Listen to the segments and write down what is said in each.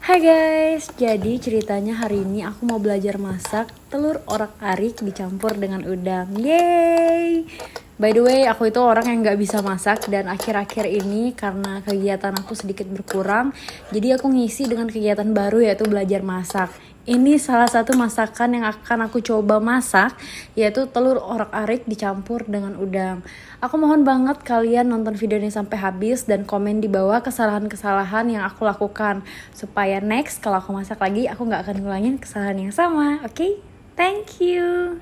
Hai guys, jadi ceritanya hari ini aku mau belajar masak telur orak-arik dicampur dengan udang. Yeay! By the way, aku itu orang yang gak bisa masak dan akhir-akhir ini karena kegiatan aku sedikit berkurang, jadi aku ngisi dengan kegiatan baru yaitu belajar masak. Ini salah satu masakan yang akan aku coba masak, yaitu telur orak-arik dicampur dengan udang. Aku mohon banget kalian nonton video ini sampai habis dan komen di bawah kesalahan-kesalahan yang aku lakukan, supaya next kalau aku masak lagi aku gak akan ngulangin kesalahan yang sama. Oke? Thank you.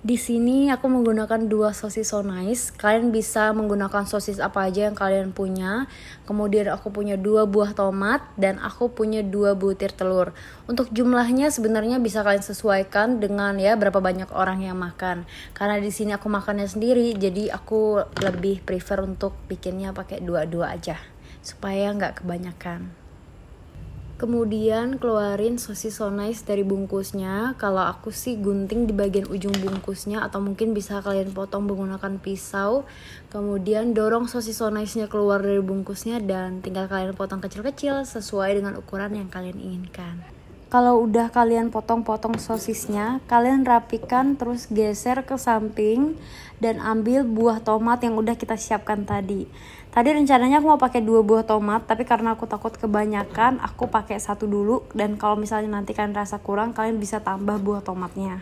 Di sini aku menggunakan 2 sosis so nice. Kalian bisa menggunakan sosis apa aja yang kalian punya. Kemudian aku punya 2 buah tomat dan aku punya 2 butir telur. Untuk jumlahnya sebenarnya bisa kalian sesuaikan dengan ya berapa banyak orang yang makan. Karena di sini aku makannya sendiri, jadi aku lebih prefer untuk bikinnya pakai 2-2 aja supaya nggak kebanyakan. Kemudian keluarin sosis so nice dari bungkusnya. Kalau aku sih gunting di bagian ujung bungkusnya, atau mungkin bisa kalian potong menggunakan pisau. Kemudian dorong sosis so nice-nya keluar dari bungkusnya dan tinggal kalian potong kecil-kecil sesuai dengan ukuran yang kalian inginkan. Kalau udah kalian potong-potong sosisnya, kalian rapikan terus geser ke samping dan ambil buah tomat yang udah kita siapkan tadi. Tadi rencananya aku mau pakai 2 buah tomat, tapi karena aku takut kebanyakan, aku pakai 1 dulu. Dan kalau misalnya nanti kalian rasa kurang, kalian bisa tambah buah tomatnya.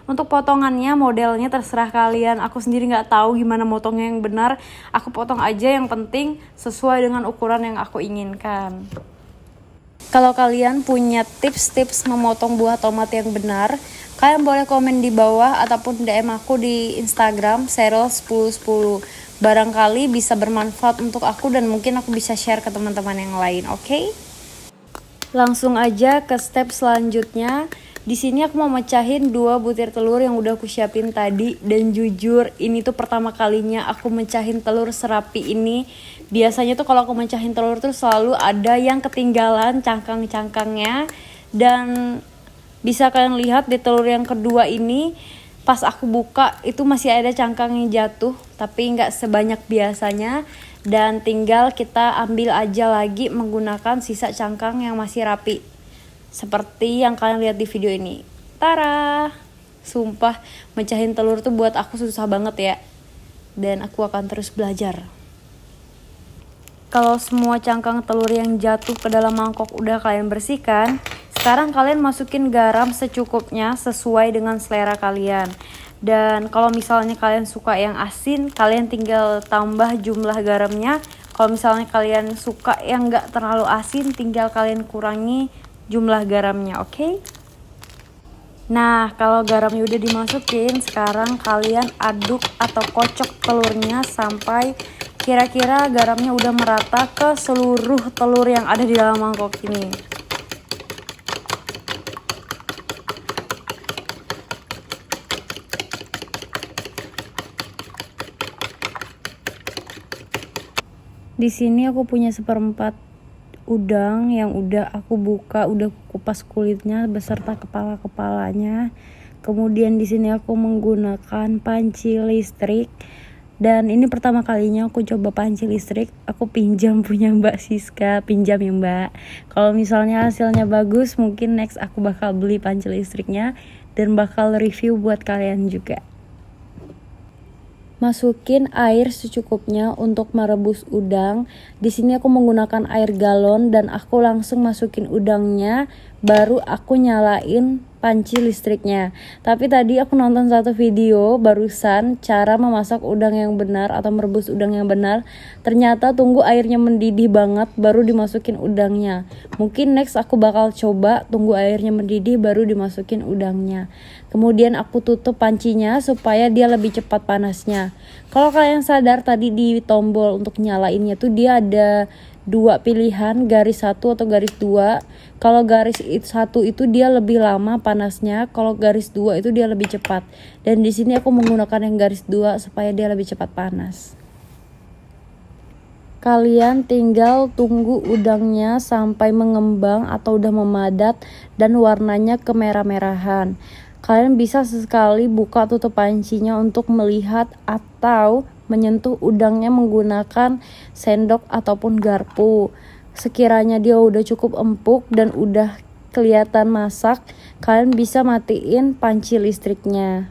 Untuk potongannya, modelnya terserah kalian. Aku sendiri nggak tahu gimana motongnya yang benar. Aku potong aja, yang penting sesuai dengan ukuran yang aku inginkan. Kalau kalian punya tips-tips memotong buah tomat yang benar, kalian boleh komen di bawah ataupun DM aku di Instagram Cheryl1010. Barangkali bisa bermanfaat untuk aku dan mungkin aku bisa share ke teman-teman yang lain, oke? Langsung aja ke step selanjutnya. Di sini aku mau mecahin 2 butir telur yang udah aku siapin tadi, dan jujur ini tuh pertama kalinya aku mecahin telur serapi ini. Biasanya tuh kalau aku mecahin telur tuh selalu ada yang ketinggalan cangkang-cangkangnya, dan bisa kalian lihat di telur yang kedua ini pas aku buka itu masih ada cangkang yang jatuh, tapi nggak sebanyak biasanya. Dan tinggal kita ambil aja lagi menggunakan sisa cangkang yang masih rapi, seperti yang kalian lihat di video ini. Tara! Sumpah, mecahin telur tuh buat aku susah banget ya. Dan aku akan terus belajar. Kalau semua cangkang telur yang jatuh ke dalam mangkok udah kalian bersihkan, sekarang kalian masukin garam secukupnya sesuai dengan selera kalian. Dan kalau misalnya kalian suka yang asin, kalian tinggal tambah jumlah garamnya. Kalau misalnya kalian suka yang gak terlalu asin, tinggal kalian kurangi jumlah garamnya, oke? Nah, kalau garamnya udah dimasukin, sekarang kalian aduk atau kocok telurnya sampai kira-kira garamnya udah merata ke seluruh telur yang ada di dalam mangkok ini. Di sini aku punya 1/4 udang yang udah aku buka, udah kupas kulitnya beserta kepala-kepalanya. Kemudian di sini aku menggunakan panci listrik. Dan ini pertama kalinya aku coba panci listrik. Aku pinjam punya Mbak Siska, pinjam ya Mbak. Kalau misalnya hasilnya bagus, mungkin next aku bakal beli panci listriknya dan bakal review buat kalian juga. Masukin air secukupnya untuk merebus udang. Di sini aku menggunakan air galon dan aku langsung masukin udangnya, baru aku nyalain panci listriknya. Tapi tadi aku nonton satu video barusan cara memasak udang yang benar atau merebus udang yang benar. Ternyata tunggu airnya mendidih banget baru dimasukin udangnya. Mungkin next aku bakal coba tunggu airnya mendidih baru dimasukin udangnya. Kemudian aku tutup pancinya supaya dia lebih cepat panasnya. Kalau kalian sadar tadi di tombol untuk nyalainnya tuh dia ada 2 pilihan, garis 1 atau garis 2. Kalau garis 1 itu dia lebih lama panasnya, kalau garis 2 itu dia lebih cepat. Dan di sini aku menggunakan yang garis 2 supaya dia lebih cepat panas. Kalian tinggal tunggu udangnya sampai mengembang atau udah memadat dan warnanya kemerah-merahan. Kalian bisa sesekali buka tutup pancinya untuk melihat atau menyentuh udangnya menggunakan sendok ataupun garpu. Sekiranya dia udah cukup empuk dan udah kelihatan masak, kalian bisa matiin panci listriknya.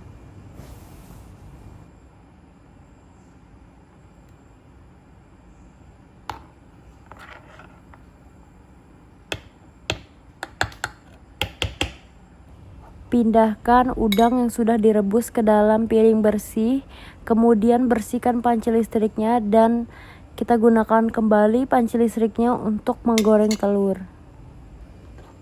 Pindahkan udang yang sudah direbus ke dalam piring bersih, kemudian bersihkan panci listriknya dan kita gunakan kembali panci listriknya untuk menggoreng telur.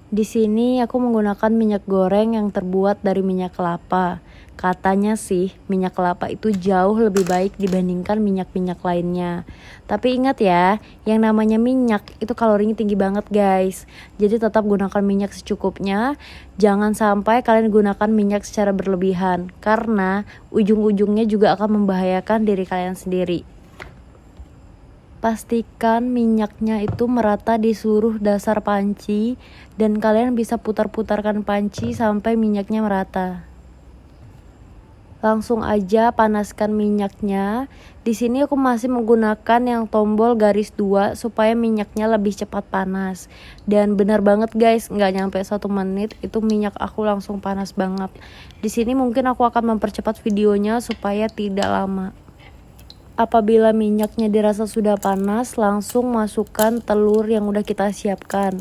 Di sini aku menggunakan minyak goreng yang terbuat dari minyak kelapa. Katanya sih minyak kelapa itu jauh lebih baik dibandingkan minyak-minyak lainnya. Tapi ingat ya, yang namanya minyak itu kalorinya tinggi banget guys. Jadi tetap gunakan minyak secukupnya. Jangan sampai kalian gunakan minyak secara berlebihan, karena ujung-ujungnya juga akan membahayakan diri kalian sendiri. Pastikan minyaknya itu merata di seluruh dasar panci dan kalian bisa putar-putarkan panci sampai minyaknya merata. Langsung aja panaskan minyaknya. Di sini aku masih menggunakan yang tombol garis 2 supaya minyaknya lebih cepat panas. Dan benar banget guys, nggak nyampe 1 menit itu minyak aku langsung panas banget. Di sini mungkin aku akan mempercepat videonya supaya tidak lama. Apabila minyaknya dirasa sudah panas, langsung masukkan telur yang udah kita siapkan.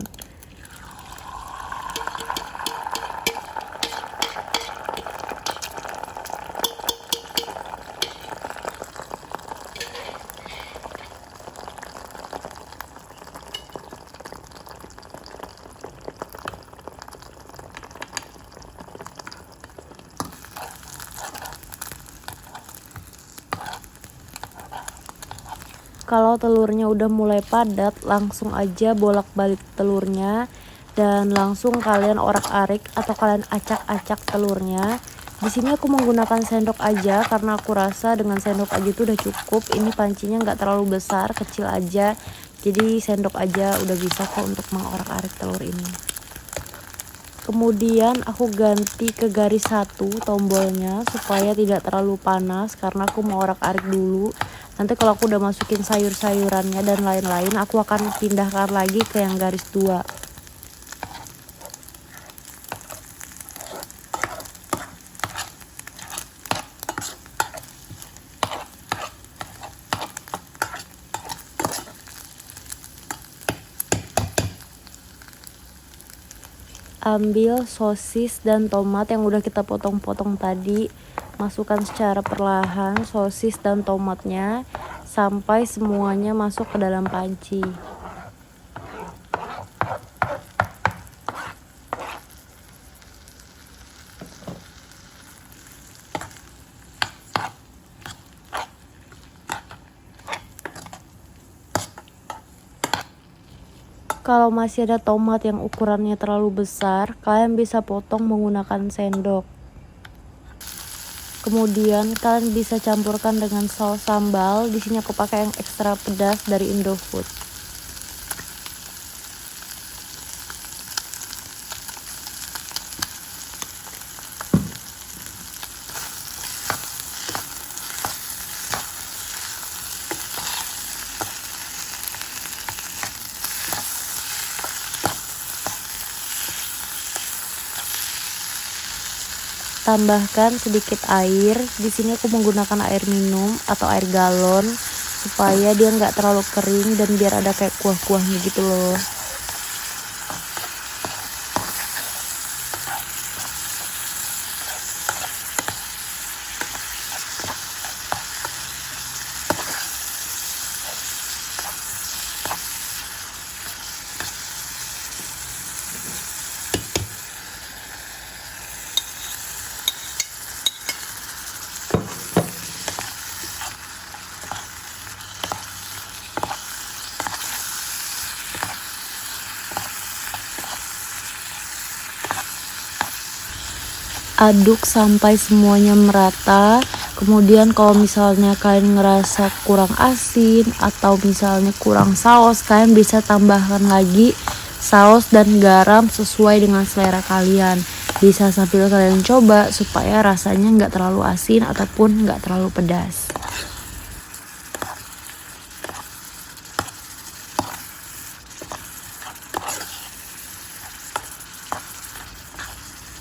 Kalau telurnya udah mulai padat, langsung aja bolak-balik telurnya dan langsung kalian orak-arik atau kalian acak-acak telurnya. Di sini aku menggunakan sendok aja karena aku rasa dengan sendok aja itu udah cukup. Ini pancinya nggak terlalu besar, kecil aja. Jadi sendok aja udah bisa kok untuk mengorak-arik telur ini. Kemudian aku ganti ke garis 1 tombolnya supaya tidak terlalu panas karena aku mau orak-arik dulu. Nanti kalau aku udah masukin sayur-sayurannya dan lain-lain, aku akan pindahkan lagi ke yang garis 2. Ambil sosis dan tomat yang udah kita potong-potong tadi, masukkan secara perlahan sosis dan tomatnya sampai semuanya masuk ke dalam panci. Kalau masih ada tomat yang ukurannya terlalu besar, kalian bisa potong menggunakan sendok. Kemudian kalian bisa campurkan dengan saus sambal. Di sini aku pakai yang ekstra pedas dari Indofood. Tambahkan sedikit air. Di sini aku menggunakan air minum atau air galon supaya dia nggak terlalu kering dan biar ada kayak kuah-kuahnya gitu loh. Aduk sampai semuanya merata. Kemudian kalau misalnya kalian ngerasa kurang asin atau misalnya kurang saus, kalian bisa tambahkan lagi saus dan garam sesuai dengan selera kalian. Bisa sambil kalian coba supaya rasanya nggak terlalu asin ataupun nggak terlalu pedas.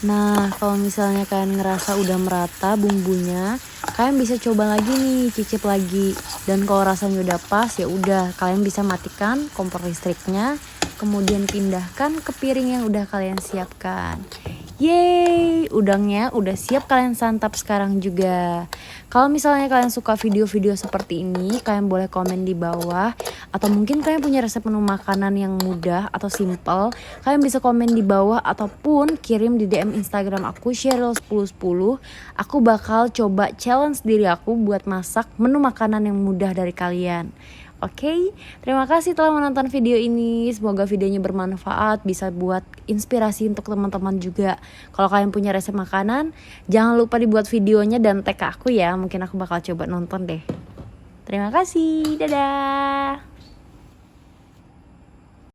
Nah, kalau misalnya kalian ngerasa udah merata bumbunya, kalian bisa coba lagi nih, cicip lagi. Dan kalau rasanya udah pas, ya udah kalian bisa matikan kompor listriknya, kemudian pindahkan ke piring yang udah kalian siapkan. Yeay, udangnya udah siap kalian santap sekarang juga. Kalau misalnya kalian suka video-video seperti ini, kalian boleh komen di bawah. Atau mungkin kalian punya resep menu makanan yang mudah atau simple, kalian bisa komen di bawah ataupun kirim di DM Instagram aku Sheryl1010. Aku bakal coba challenge diri aku buat masak menu makanan yang mudah dari kalian. Oke, terima kasih telah menonton video ini. Semoga videonya bermanfaat, bisa buat inspirasi untuk teman-teman juga. Kalau kalian punya resep makanan, jangan lupa dibuat videonya dan tag ke aku ya. Mungkin aku bakal coba nonton deh. Terima kasih, dadah.